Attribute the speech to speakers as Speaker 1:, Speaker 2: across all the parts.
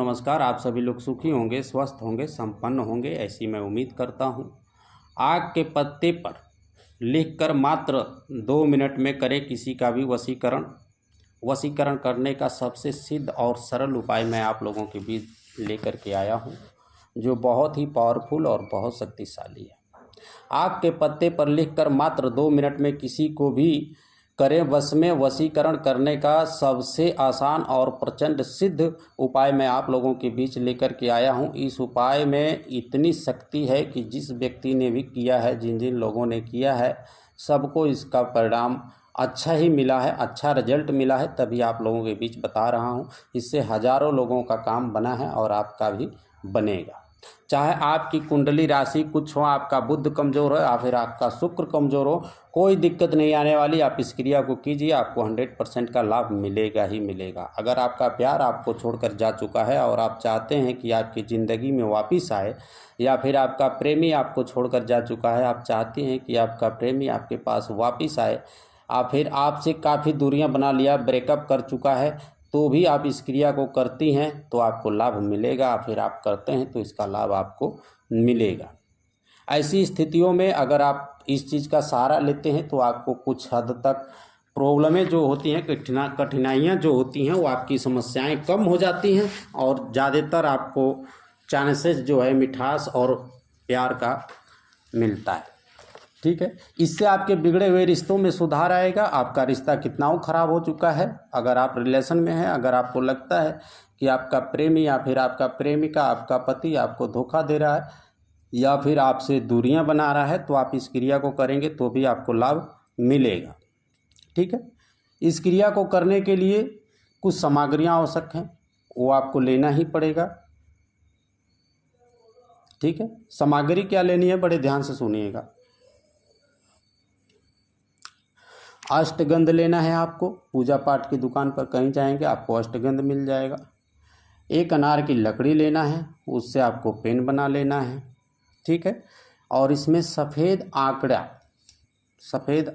Speaker 1: नमस्कार। आप सभी लोग सुखी होंगे, स्वस्थ होंगे, संपन्न होंगे, ऐसी मैं उम्मीद करता हूँ। आग के पत्ते पर लिखकर मात्र 2 मिनट में करें किसी का भी वशीकरण। वशीकरण करने का सबसे सिद्ध और सरल उपाय मैं आप लोगों के बीच लेकर के आया हूँ, जो बहुत ही पावरफुल और बहुत शक्तिशाली है। आग के पत्ते पर लिखकर मात्र 2 मिनट में किसी को भी करें वश में वशीकरण करने का सबसे आसान और प्रचंड सिद्ध उपाय मैं आप लोगों के बीच लेकर के आया हूं। इस उपाय में इतनी शक्ति है कि जिस व्यक्ति ने भी किया है, जिन जिन लोगों ने किया है, सबको इसका परिणाम अच्छा ही मिला है, अच्छा रिजल्ट मिला है। तभी आप लोगों के बीच बता रहा हूं। इससे हज़ारों लोगों का काम बना है और आपका भी बनेगा। चाहे आपकी कुंडली राशि कुछ हो, आपका बुध कमज़ोर हो या फिर आपका शुक्र कमज़ोर हो, कोई दिक्कत नहीं आने वाली। आप इस क्रिया को कीजिए, आपको 100% का लाभ मिलेगा ही मिलेगा। अगर आपका प्यार आपको छोड़कर जा चुका है और आप चाहते हैं कि आपकी ज़िंदगी में वापस आए, या फिर आपका प्रेमी आपको छोड़कर जा चुका है, आप चाहते हैं कि आपका प्रेमी आपके पास वापस आए, आप फिर आपसे काफ़ी दूरियां बना लिया, ब्रेकअप कर चुका है, तो भी आप इस क्रिया को करती हैं तो आपको लाभ मिलेगा। फिर आप करते हैं तो इसका लाभ आपको मिलेगा। ऐसी स्थितियों में अगर आप इस चीज़ का सहारा लेते हैं तो आपको कुछ हद तक प्रॉब्लमें जो होती हैं, कठिनाइयाँ जो होती हैं, वो आपकी समस्याएं कम हो जाती हैं और ज़्यादातर आपको चांसेस जो है मिठास और प्यार का मिलता है। ठीक है, इससे आपके बिगड़े हुए रिश्तों में सुधार आएगा। आपका रिश्ता कितना ख़राब हो चुका है, अगर आप रिलेशन में हैं, अगर आपको लगता है कि आपका प्रेमी या फिर आपका प्रेमिका, आपका पति आपको धोखा दे रहा है या फिर आपसे दूरियां बना रहा है, तो आप इस क्रिया को करेंगे तो भी आपको लाभ मिलेगा। ठीक है, इस क्रिया को करने के लिए कुछ सामग्रियां आवश्यक हैं, वो आपको लेना ही पड़ेगा। ठीक है, सामग्री क्या लेनी है, बड़े ध्यान से सुनिएगा। अष्टगंध लेना है आपको। पूजा पाठ की दुकान पर कहीं जाएंगे आपको अष्टगंध मिल जाएगा। एक अनार की लकड़ी लेना है, उससे आपको पेन बना लेना है। ठीक है, और इसमें सफ़ेद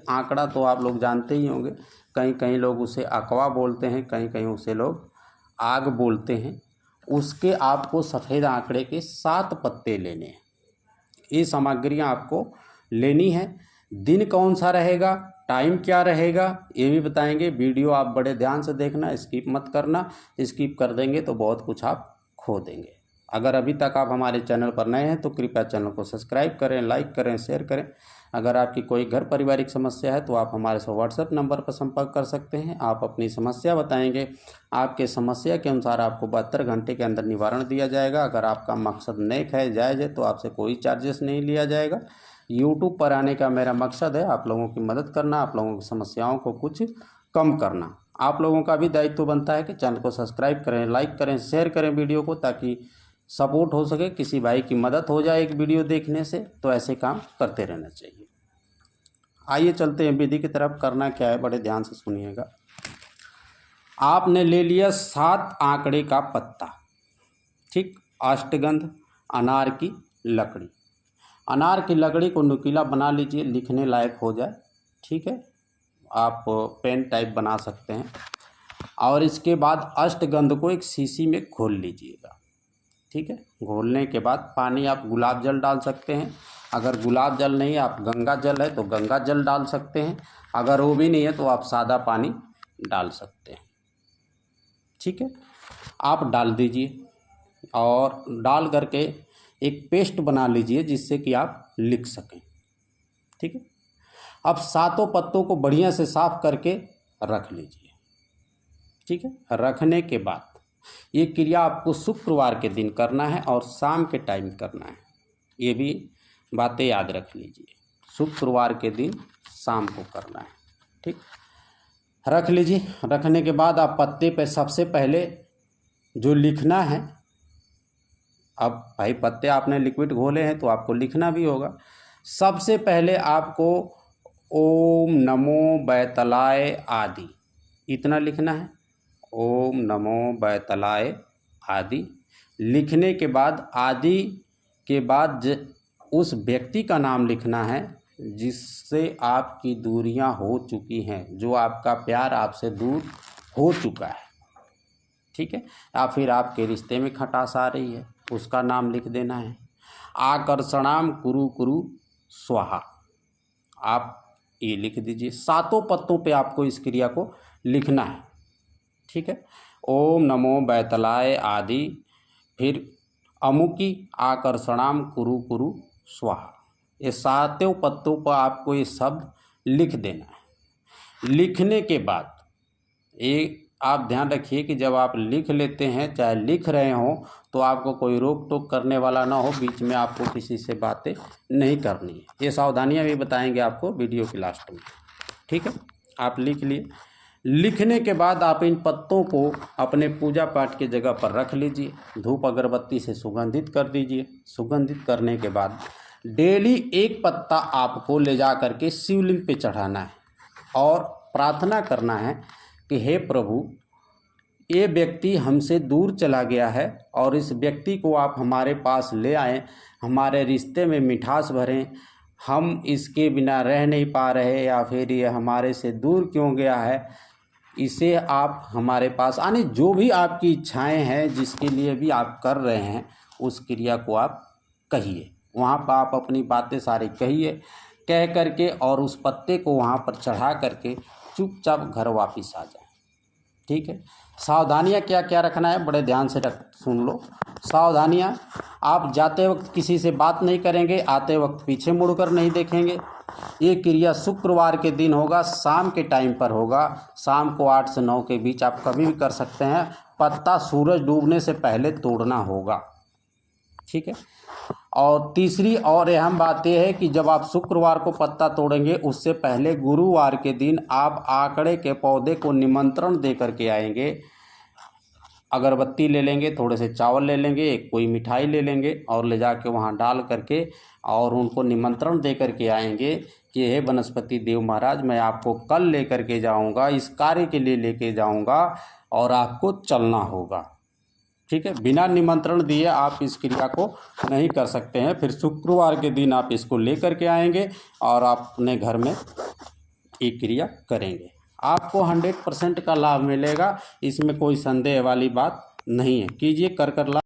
Speaker 1: आंकड़ा तो आप लोग जानते ही होंगे। कहीं कहीं लोग उसे अकवा बोलते हैं, कहीं कहीं उसे लोग आग बोलते हैं। उसके आपको सफ़ेद आंकड़े के 7 पत्ते लेने हैं। ये सामग्रियाँ आपको लेनी है। दिन कौन सा रहेगा, टाइम क्या रहेगा, ये भी बताएंगे। वीडियो आप बड़े ध्यान से देखना, स्किप मत करना। स्किप कर देंगे तो बहुत कुछ आप खो देंगे। अगर अभी तक आप हमारे चैनल पर नए हैं तो कृपया चैनल को सब्सक्राइब करें, लाइक करें, शेयर करें। अगर आपकी कोई घर पारिवारिक समस्या है तो आप हमारे से व्हाट्सएप नंबर पर संपर्क कर सकते हैं। आप अपनी समस्या बताएंगे, आपके समस्या के अनुसार आपको 72 घंटे के अंदर निवारण दिया जाएगा। अगर आपका मकसद नेक है, जायज़ है, तो आपसे कोई चार्जेस नहीं लिया जाएगा। यूट्यूब पर आने का मेरा मकसद है आप लोगों की मदद करना, आप लोगों की समस्याओं को कुछ कम करना। आप लोगों का भी दायित्व बनता है कि चैनल को सब्सक्राइब करें, लाइक करें, शेयर करें वीडियो को, ताकि सपोर्ट हो सके, किसी भाई की मदद हो जाए एक वीडियो देखने से। तो ऐसे काम करते रहना चाहिए। आइए चलते हैं विधि की तरफ। करना क्या है, बड़े ध्यान से सुनिएगा। आपने ले लिया 7 आंकड़े का पत्ता। ठीक, अष्टगंध, अनार की लकड़ी। अनार की लकड़ी को नुकीला बना लीजिए, लिखने लायक हो जाए। ठीक है, आप पेन टाइप बना सकते हैं। और इसके बाद अष्टगंध को एक शीशी में घोल लीजिएगा। ठीक है, घोलने के बाद पानी आप गुलाब जल डाल सकते हैं। अगर गुलाब जल नहीं, आप गंगा जल है तो गंगा जल डाल सकते हैं। अगर वो भी नहीं है तो आप सादा पानी डाल सकते हैं। ठीक है, आप डाल दीजिए और डाल करके एक पेस्ट बना लीजिए जिससे कि आप लिख सकें। ठीक है, अब 7 पत्तों को बढ़िया से साफ करके रख लीजिए। ठीक है, रखने के बाद ये क्रिया आपको शुक्रवार के दिन करना है और शाम के टाइम करना है। ये भी बातें याद रख लीजिए, शुक्रवार के दिन शाम को करना है। ठीक, रख लीजिए। रखने के बाद आप पत्ते पे सबसे पहले जो लिखना है, अब भाई पत्ते आपने लिक्विड घोले हैं तो आपको लिखना भी होगा। सबसे पहले आपको ओम नमो बैतलाय आदि, इतना लिखना है। ओम नमो बैतलाय आदि लिखने के बाद आदि के बाद उस व्यक्ति का नाम लिखना है जिससे आपकी दूरियां हो चुकी हैं, जो आपका प्यार आपसे दूर हो चुका है। ठीक है। या फिर आपके रिश्ते में खटास आ रही है, उसका नाम लिख देना है। आकर्षणाम कुरु कुरु स्वाहा, आप ये लिख दीजिए। 7 पत्तों पे आपको इस क्रिया को लिखना है, ठीक है। ओम नमो बैतलाय आदि, फिर अमुकी आकर्षणाम कुरु कुरु स्वाहा, ये 7 पत्तों पर आपको ये शब्द लिख देना है। लिखने के बाद ये आप ध्यान रखिए कि जब आप लिख लेते हैं, चाहे लिख रहे हों, तो आपको कोई रोक टोक करने वाला ना हो, बीच में आपको किसी से बातें नहीं करनी है। ये सावधानियां भी बताएंगे आपको वीडियो के लास्ट में, ठीक है। आप लिख लिए। लिखने के बाद आप इन पत्तों को अपने पूजा पाठ की जगह पर रख लीजिए, धूप अगरबत्ती से सुगंधित कर दीजिए। सुगंधित करने के बाद डेली एक पत्ता आपको ले जा करके शिवलिंग पे चढ़ाना है और प्रार्थना करना है कि हे प्रभु, ये व्यक्ति हमसे दूर चला गया है और इस व्यक्ति को आप हमारे पास ले आएँ, हमारे रिश्ते में मिठास भरें। हम इसके बिना रह नहीं पा रहे, या फिर ये हमारे से दूर क्यों गया है, इसे आप हमारे पास आने, जो भी आपकी इच्छाएं हैं, जिसके लिए भी आप कर रहे हैं, उस क्रिया को आप कहिए। वहाँ पर आप अपनी बातें सारी कहिए, कह करके और उस पत्ते को वहाँ पर चढ़ा करके चुपचाप घर वापस आ जाए, ठीक है। सावधानियाँ क्या क्या रखना है, बड़े ध्यान से सुन लो। सावधानियाँ, आप जाते वक्त किसी से बात नहीं करेंगे, आते वक्त पीछे मुड़कर नहीं देखेंगे। ये क्रिया शुक्रवार के दिन होगा, शाम के टाइम पर होगा। शाम को 8 से 9 के बीच आप कभी भी कर सकते हैं। पत्ता सूरज डूबने से पहले तोड़ना होगा, ठीक है। और तीसरी और अहम बात यह है कि जब आप शुक्रवार को पत्ता तोड़ेंगे, उससे पहले गुरुवार के दिन आप आकड़े के पौधे को निमंत्रण दे करके आएंगे। अगरबत्ती ले लेंगे, थोड़े से चावल ले लेंगे, एक कोई मिठाई ले लेंगे और ले जाके वहाँ डाल करके और उनको निमंत्रण दे करके आएंगे कि हे वनस्पति देव महाराज, मैं आपको कल ले करके जाऊँगा, इस कार्य के लिए लेके जाऊँगा और आपको चलना होगा, ठीक है। बिना निमंत्रण दिए आप इस क्रिया को नहीं कर सकते हैं। फिर शुक्रवार के दिन आप इसको ले करके आएंगे और आप अपने घर में ये क्रिया करेंगे। आपको 100% का लाभ मिलेगा, इसमें कोई संदेह वाली बात नहीं है। कीजिए, कर लाभ।